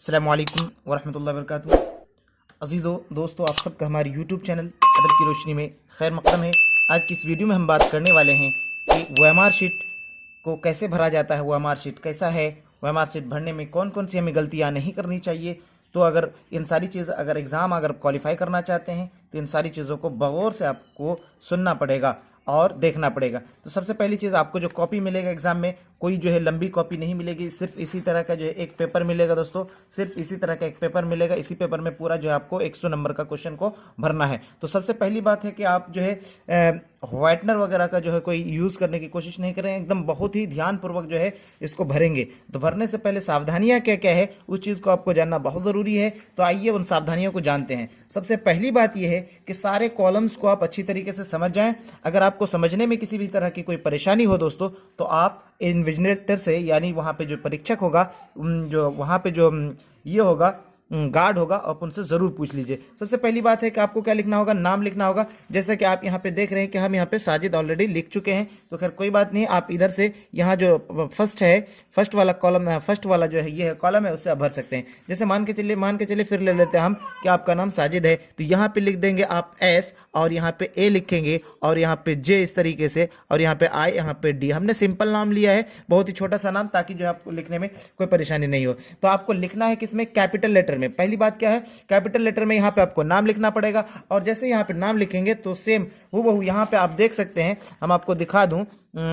अस्सलामुअलैकुम वरहमतुल्लाहि वबरकातुहू। अज़ीज़ों दोस्तों, आप सबका हमारे यूट्यूब चैनल अदब की रोशनी में खैर मक़दम है। आज की इस वीडियो में हम बात करने वाले हैं कि OMR शीट को कैसे भरा जाता है। OMR शीट कैसा है, OMR शीट भरने में कौन कौन सी हमें गलतियाँ नहीं करनी चाहिए। तो अगर इन सारी चीज़ अगर एग्ज़ाम अगर क्वालिफाई करना चाहते हैं तो इन सारी चीज़ों को बगौर से आपको सुनना पड़ेगा और देखना पड़ेगा। तो सबसे पहली चीज़, आपको जो कॉपी मिलेगा एग्जाम में, कोई जो है लंबी कॉपी नहीं मिलेगी, सिर्फ इसी तरह का जो है एक पेपर मिलेगा दोस्तों, सिर्फ इसी तरह का एक पेपर मिलेगा। इसी पेपर में पूरा जो है आपको 100 नंबर का क्वेश्चन को भरना है। तो सबसे पहली बात है कि आप जो है व्हाइटनर वगैरह का जो है कोई यूज़ करने की कोशिश नहीं करें, एकदम बहुत ही ध्यानपूर्वक जो है इसको भरेंगे। तो भरने से पहले सावधानियां क्या क्या है उस चीज़ को आपको जानना बहुत ज़रूरी है। तो आइए उन सावधानियों को जानते हैं। सबसे पहली बात यह है कि सारे कॉलम्स को आप अच्छी तरीके से समझ जाएं। अगर आपको समझने में किसी भी तरह की कोई परेशानी हो दोस्तों, तो आप इन्विजिलेटर से, यानी वहाँ पे जो परीक्षक होगा, जो वहाँ पे जो ये होगा गार्ड होगा, आप उनसे ज़रूर पूछ लीजिए। सबसे पहली बात है कि आपको क्या लिखना होगा, नाम लिखना होगा। जैसा कि आप यहाँ पे देख रहे हैं कि हम यहाँ पे साजिद ऑलरेडी लिख चुके हैं, तो खैर कोई बात नहीं। आप इधर से यहाँ जो फर्स्ट है, फर्स्ट वाला कॉलम है, फर्स्ट वाला जो है ये है कॉलम है, उससे आप भर सकते हैं। जैसे मान के चलिए फिर ले लेते हैं हम कि आपका नाम साजिद है, तो यहाँ पे लिख देंगे आप एस, और यहाँ पे ए लिखेंगे, और यहाँ पे जे इस तरीके से, और यहाँ पे आई, यहाँ पे डी। हमने सिंपल नाम लिया है, बहुत ही छोटा सा नाम, ताकि जो है आपको लिखने में कोई परेशानी नहीं हो। तो आपको लिखना है किसमें, कैपिटल लेटर में। पहली बात क्या है, कैपिटल लेटर में यहाँ पे आपको नाम लिखना पड़ेगा। और जैसे यहाँ पे नाम लिखेंगे तो सेम हूबहू यहाँ पे आप देख सकते हैं, हम आपको दिखा दूं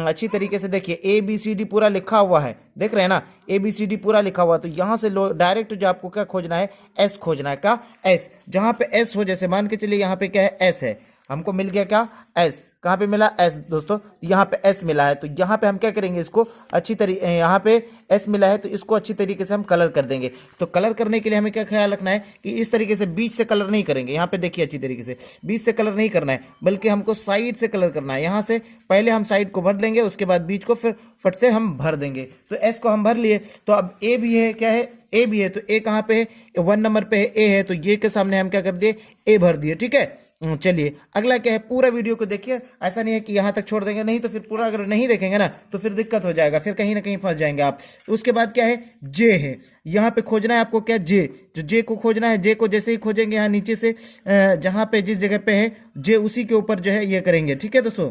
अच्छी तरीके से। देखिए ABCD पूरा लिखा हुआ है, देख रहे हैं ना, ABCD पूरा लिखा हुआ। तो यहाँ से डायरेक्ट जो आपको क्या खोजना है, S खोजना है। क्या S, जहाँ पे S हो, जैसे मान के चलिए यहाँ पे क्या है, S है, हमको मिल गया क्या, S। कहाँ पे मिला, S दोस्तों, यहाँ पे S मिला है। तो यहाँ पे हम क्या करेंगे, इसको अच्छी तरीके, यहाँ पे S मिला है तो इसको अच्छी तरीके से हम कलर कर देंगे। तो कलर करने के लिए हमें क्या ख्याल रखना है कि इस तरीके से बीच से कलर नहीं करेंगे। यहाँ पे देखिए अच्छी तरीके से बीच से कलर नहीं करना है, बल्कि हमको साइड से कलर करना है। यहाँ से पहले हम साइड को भर लेंगे, उसके बाद बीच को फिर फट से हम भर देंगे। तो S को हम भर लिए। तो अब A भी है, क्या है, A भी है। तो A कहाँ पे है, 1 नंबर पे है, A है, तो ये के सामने हम क्या कर दिए, A भर दिए। ठीक है, चलिए अगला क्या है, पूरा वीडियो को देखिए। ऐसा नहीं है कि यहाँ तक छोड़ देंगे, नहीं तो फिर पूरा अगर नहीं देखेंगे ना तो फिर दिक्कत हो जाएगा, फिर कहीं ना कहीं फंस जाएंगे आप। तो उसके बाद क्या है, जे है, यहाँ पे खोजना है आपको क्या, जे। जो जे को खोजना है, जे को जैसे ही खोजेंगे यहाँ नीचे से जहाँ पे जिस जगह पे है जे, उसी के ऊपर जो है ये करेंगे। ठीक है दोस्तों,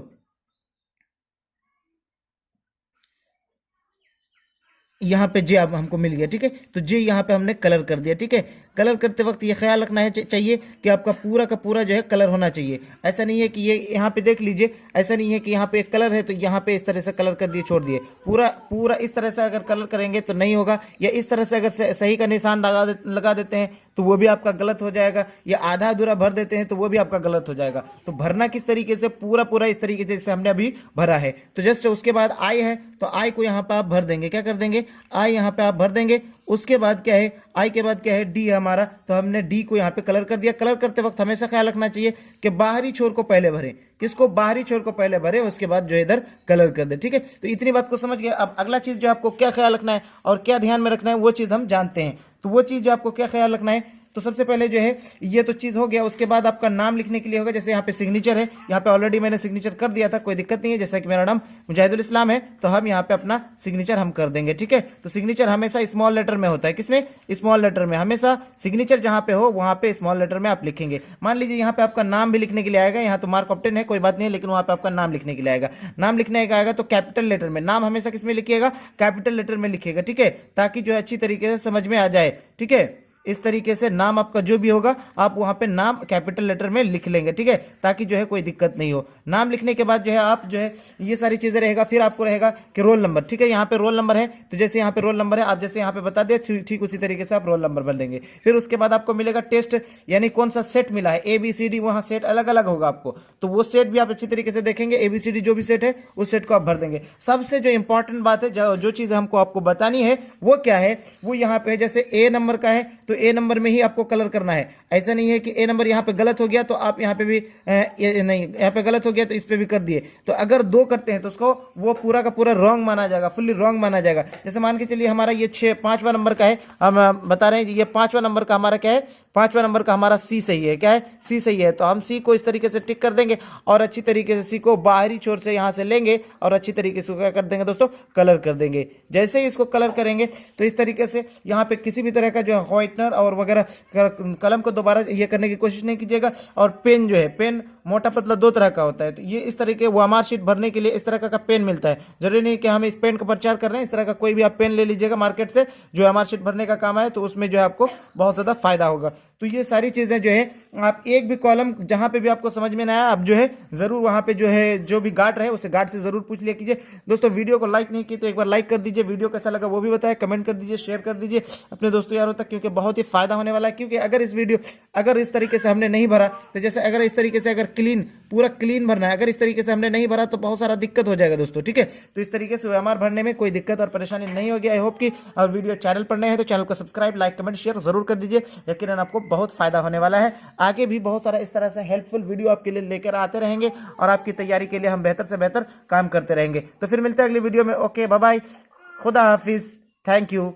यहाँ पे जे अब हमको मिल गया। ठीक है, तो जे यहाँ पे हमने कलर कर दिया। ठीक है, कलर करते वक्त ये ख्याल रखना है चाहिए कि आपका पूरा का पूरा जो है कलर होना चाहिए। ऐसा नहीं है कि ये यहाँ पे देख लीजिए, ऐसा नहीं है कि यहाँ पे एक कलर है तो यहाँ पे इस तरह से कलर कर दिए छोड़ दिए। पूरा पूरा इस तरह से अगर कलर करेंगे तो नहीं होगा, या इस तरह से अगर सही का निशान लगा देते हैं तो वो भी आपका गलत हो जाएगा, या आधा अधूरा भर देते हैं तो वो भी आपका गलत हो जाएगा। तो भरना किस तरीके से, पूरा पूरा इस तरीके से जैसे हमने अभी भरा है। तो जस्ट उसके बाद आई है, तो आई को यहाँ पे आप भर देंगे, क्या कर देंगे, आई यहाँ पे आप भर देंगे। उसके बाद क्या है, आई के बाद क्या है, डी है हमारा, तो हमने डी को यहाँ पे कलर कर दिया। कलर करते वक्त हमेशा ख्याल रखना चाहिए कि बाहरी छोर को पहले भरें। किसको, बाहरी छोर को पहले भरे, उसके बाद जो इधर कलर कर दे। ठीक है, तो इतनी बात को समझ गए। अब अगला चीज जो आपको क्या ख्याल रखना है और क्या ध्यान में रखना है वो चीज हम जानते हैं। तो वो चीज जो आपको क्या ख्याल रखना है, तो सबसे पहले जो है ये तो चीज हो गया। उसके बाद आपका नाम लिखने के लिए होगा, जैसे यहाँ पे सिग्नेचर है, यहाँ पे ऑलरेडी मैंने सिग्नेचर कर दिया था, कोई दिक्कत नहीं है। जैसा कि मेरा नाम मुजाहिदुल इस्लाम है, तो हम यहाँ पे अपना सिग्नेचर हम कर देंगे। ठीक है, तो सिग्नेचर हमेशा स्मॉल लेटर में होता है। किसमें, स्मॉल लेटर में। हमेशा सिग्नेचर जहाँ पे हो वहाँ पे स्मॉल लेटर में आप लिखेंगे। मान लीजिए यहाँ पे आपका नाम भी लिखने के लिए आएगा, यहाँ तो मार्क ऑफ 10 है, कोई बात नहीं, लेकिन वहाँ पे आपका नाम लिखने के लिए आएगा। नाम लिखने का आएगा तो कैपिटल लेटर में। नाम हमेशा किसमें लिखिएगा, कैपिटल लेटर में लिखिएगा। ठीक है, ताकि जो है अच्छी तरीके से समझ में आ जाए। ठीक है, इस तरीके से नाम आपका जो भी होगा आप वहां पे नाम कैपिटल लेटर में लिख लेंगे। ठीक है, ताकि जो है कोई दिक्कत नहीं हो। नाम लिखने के बाद जो है आप जो है ये सारी चीजें रहेगा। फिर आपको रहेगा कि रोल नंबर। ठीक है, यहाँ पे रोल नंबर है, तो जैसे यहाँ पे रोल नंबर है, आप जैसे यहाँ पे बता दिया ठीक उसी तरीके से आप रोल नंबर भर देंगे। फिर उसके बाद आपको मिलेगा टेस्ट, यानी कौन सा सेट मिला है, ABCD, वहां सेट अलग अलग होगा आपको, तो वो सेट भी आप अच्छी तरीके से देखेंगे। ABCD जो भी सेट है उस सेट को आप भर देंगे। सबसे जो इंपॉर्टेंट बात है, जो चीज हमको आपको बतानी है वो क्या है, वो यहाँ पे है। जैसे A नंबर का है तो तो ए नंबर में ही आपको कलर करना है। ऐसा नहीं है कि ए नंबर यहाँ पे गलत हो गया तो आप यहाँ पे भी नहीं, यहाँ पे गलत हो गया तो इस पे भी कर दिए। तो अगर 2 करते हैं तो उसको वो पूरा का पूरा रॉन्ग माना जाएगा, फुल्ली रॉन्ग माना जाएगा। जैसे मान के चलिए हमारा ये 5वां नंबर का है, हम बता रहे हैं ये 5वां नंबर का हमारा क्या है, 5वां नंबर का हमारा सी सही है। क्या है? सी सही है। तो हम सी को इस तरीके से टिक कर देंगे और अच्छी तरीके से सी को बाहरी छोर से यहाँ से लेंगे और अच्छी तरीके से क्या कर देंगे दोस्तों, कलर कर देंगे। जैसे ही इसको कलर करेंगे तो इस तरीके से यहाँ पे किसी भी तरह का जो है व्हाइटनर और वगैरह कलम को दोबारा ये करने की कोशिश नहीं कीजिएगा। और पेन जो है, पेन मोटा पतला 2 तरह का होता है। तो ये इस तरीके OMR शीट भरने के लिए इस तरह का पेन मिलता है। जरूरी नहीं कि हम इस पेन का प्रचार कर रहे हैं, इस तरह का कोई भी आप पेन ले लीजिएगा मार्केट से जो OMR शीट भरने का काम आए, तो उसमें जो है आपको बहुत ज़्यादा फायदा होगा। तो ये सारी चीज़ें जो है आप एक भी कॉलम जहाँ पे भी आपको समझ में ना आया, आप जो है ज़रूर वहाँ पे जो है जो भी गार्ड रहे उसे गार्ड से ज़रूर पूछ लिया कीजिए। दोस्तों वीडियो को लाइक नहीं की तो एक बार लाइक कर दीजिए, वीडियो कैसा लगा वो भी बताएं, कमेंट कर दीजिए, शेयर कर दीजिए अपने दोस्तों यारों तक, क्योंकि बहुत ही फायदा होने वाला है। क्योंकि अगर इस तरीके से हमने नहीं भरा तो जैसे अगर इस तरीके से अगर पूरा क्लीन भरना है, अगर इस तरीके से हमने नहीं भरा तो बहुत सारा दिक्कत हो जाएगा दोस्तों। ठीक है, तो इस तरीके से OMR भरने में कोई दिक्कत और परेशानी नहीं होगी। आई होप कि और वीडियो चैनल पर नए हैं तो चैनल को सब्सक्राइब, लाइक, कमेंट, शेयर जरूर कर दीजिए। यकीनन आपको बहुत फायदा होने वाला है। आगे भी बहुत सारा इस तरह से हेल्पफुल वीडियो आपके लिए लेकर आते रहेंगे और आपकी तैयारी के लिए हम बेहतर से बेहतर काम करते रहेंगे। तो फिर मिलते हैं अगली वीडियो में। ओके, बाय बाय, खुदा हाफिज, थैंक यू।